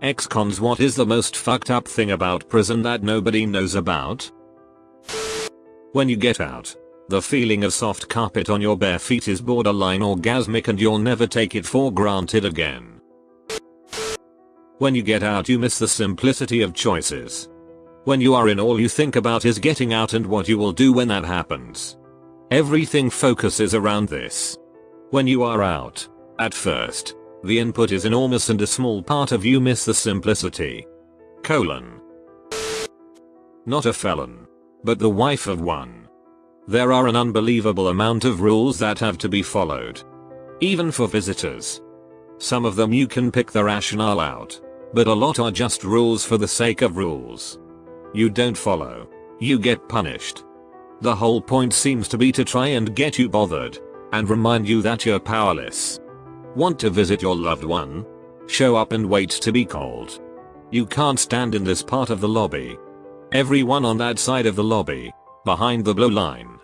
Ex-cons, what is the most fucked up thing about prison that nobody knows about? When you get out, the feeling of soft carpet on your bare feet is borderline orgasmic and you'll never take it for granted again. When you get out, you miss the simplicity of choices. When you are in, all you think about is getting out and what you will do when that happens. Everything focuses around this. When you are out, at first, the input is enormous and a small part of you miss the simplicity. Not a felon, but the wife of one. There are an unbelievable amount of rules that have to be followed. Even for visitors. Some of them you can pick the rationale out, but a lot are just rules for the sake of rules. You don't follow, you get punished. The whole point seems to be to try and get you bothered, and remind you that you're powerless. Want to visit your loved one? Show up and wait to be called. You can't stand in this part of the lobby. Everyone on that side of the lobby, behind the blue line.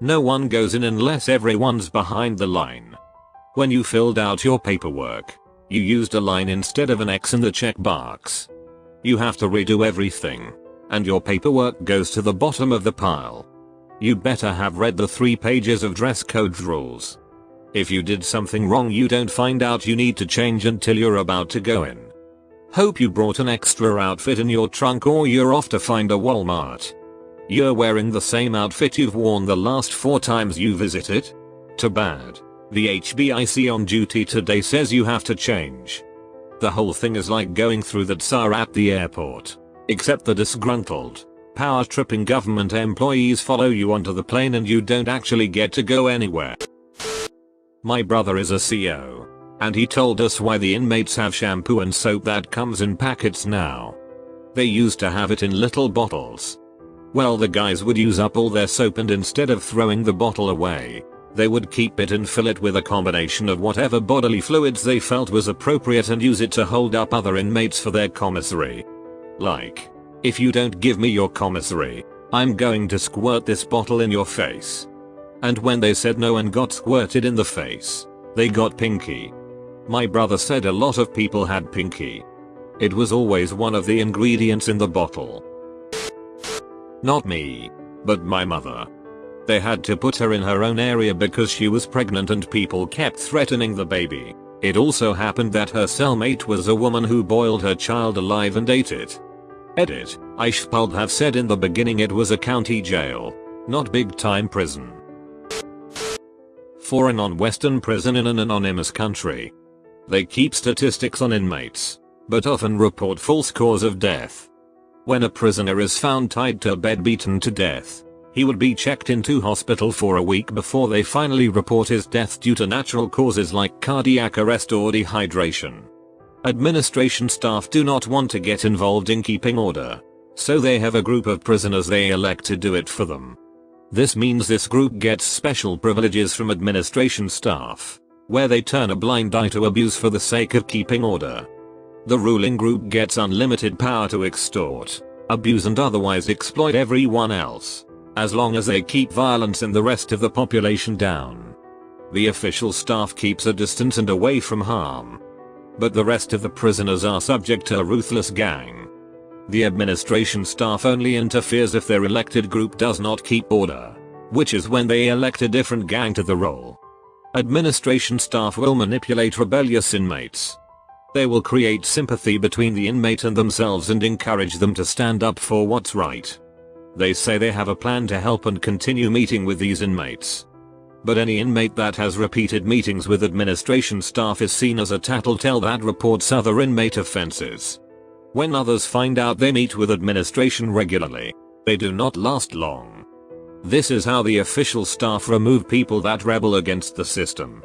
No one goes in unless everyone's behind the line. When you filled out your paperwork, you used a line instead of an X in the checkbox. You have to redo everything, and your paperwork goes to the bottom of the pile. You better have read the 3 pages of dress code rules. If you did something wrong, you don't find out, you need to change until you're about to go in. Hope you brought an extra outfit in your trunk or you're off to find a Walmart. You're wearing the same outfit you've worn the last 4 times you visited? Too bad. The HBIC on duty today says you have to change. The whole thing is like going through the tsar at the airport. Except the disgruntled, power-tripping government employees follow you onto the plane and you don't actually get to go anywhere. My brother is a CO, and he told us why the inmates have shampoo and soap that comes in packets now. They used to have it in little bottles. Well, the guys would use up all their soap and instead of throwing the bottle away, they would keep it and fill it with a combination of whatever bodily fluids they felt was appropriate and use it to hold up other inmates for their commissary. Like, if you don't give me your commissary, I'm going to squirt this bottle in your face. And when they said no and got squirted in the face, they got pinky. My brother said a lot of people had pinky. It was always one of the ingredients in the bottle. Not me, but my mother. They had to put her in her own area because she was pregnant and people kept threatening the baby. It also happened that her cellmate was a woman who boiled her child alive and ate it. Edit, I should have said in the beginning it was a county jail, not big time prison. For a non-Western prison in an anonymous country, they keep statistics on inmates, but often report false cause of death. When a prisoner is found tied to a bed beaten to death, he would be checked into hospital for a week before they finally report his death due to natural causes like cardiac arrest or dehydration. Administration staff do not want to get involved in keeping order, so they have a group of prisoners they elect to do it for them. This means this group gets special privileges from administration staff, where they turn a blind eye to abuse for the sake of keeping order. The ruling group gets unlimited power to extort, abuse and otherwise exploit everyone else, as long as they keep violence in the rest of the population down. The official staff keeps a distance and away from harm. But the rest of the prisoners are subject to a ruthless gang. The administration staff only interferes if their elected group does not keep order, which is when they elect a different gang to the role. Administration staff will manipulate rebellious inmates. They will create sympathy between the inmate and themselves and encourage them to stand up for what's right. They say they have a plan to help and continue meeting with these inmates. But any inmate that has repeated meetings with administration staff is seen as a tattletale that reports other inmate offenses. When others find out they meet with administration regularly, they do not last long. This is how the official staff remove people that rebel against the system.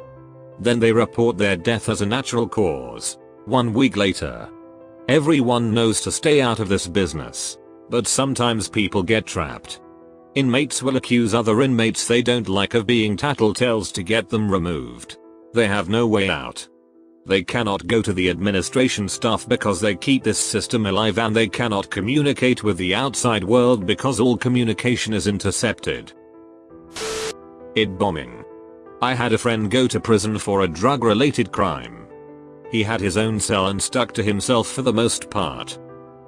Then they report their death as a natural cause. 1 week later. Everyone knows to stay out of this business, but sometimes people get trapped. Inmates will accuse other inmates they don't like of being tattletales to get them removed. They have no way out. They cannot go to the administration staff because they keep this system alive, and they cannot communicate with the outside world because all communication is intercepted. It bombing. I had a friend go to prison for a drug-related crime. He had his own cell and stuck to himself for the most part.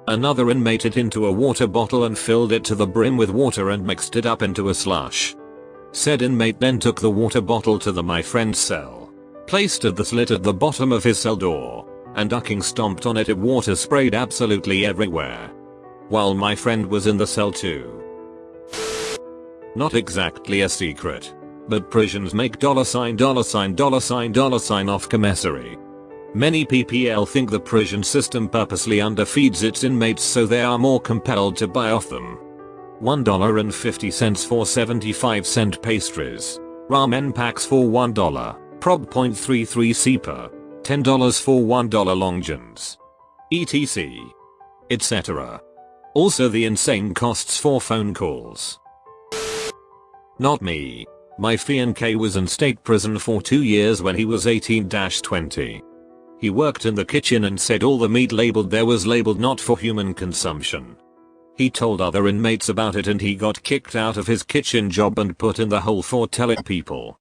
Another inmate it into a water bottle and filled it to the brim with water and mixed it up into a slush. Said inmate then took the water bottle to my friend's cell, placed at the slit at the bottom of his cell door, and ducking stomped on it. Water sprayed absolutely everywhere, while my friend was in the cell too. Not exactly a secret, but prisons make $$ off commissary. Many PPL think the prison system purposely underfeeds its inmates so they are more compelled to buy off them. $1.50 for 75-cent pastries, ramen packs for $1, prob .33 CPA, $10 for $1 long johns, etc. etc. Also the insane costs for phone calls. Not me. My fiancé was in state prison for 2 years when he was 18-20. He worked in the kitchen and said all the meat labeled there was labeled not for human consumption. He told other inmates about it and he got kicked out of his kitchen job and put in the hole for telling people.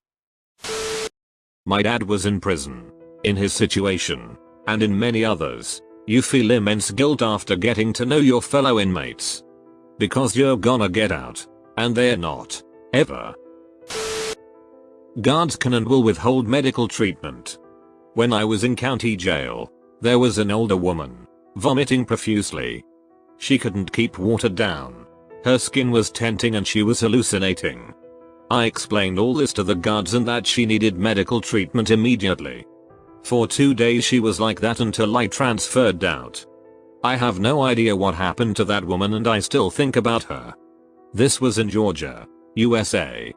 My dad was in prison. In his situation, and in many others, you feel immense guilt after getting to know your fellow inmates. Because you're gonna get out, and they're not. Ever. Guards can and will withhold medical treatment. When I was in county jail, there was an older woman, vomiting profusely. She couldn't keep water down. Her skin was tenting and she was hallucinating. I explained all this to the guards and that she needed medical treatment immediately. For 2 days she was like that until I transferred out. I have no idea what happened to that woman and I still think about her. This was in Georgia, USA.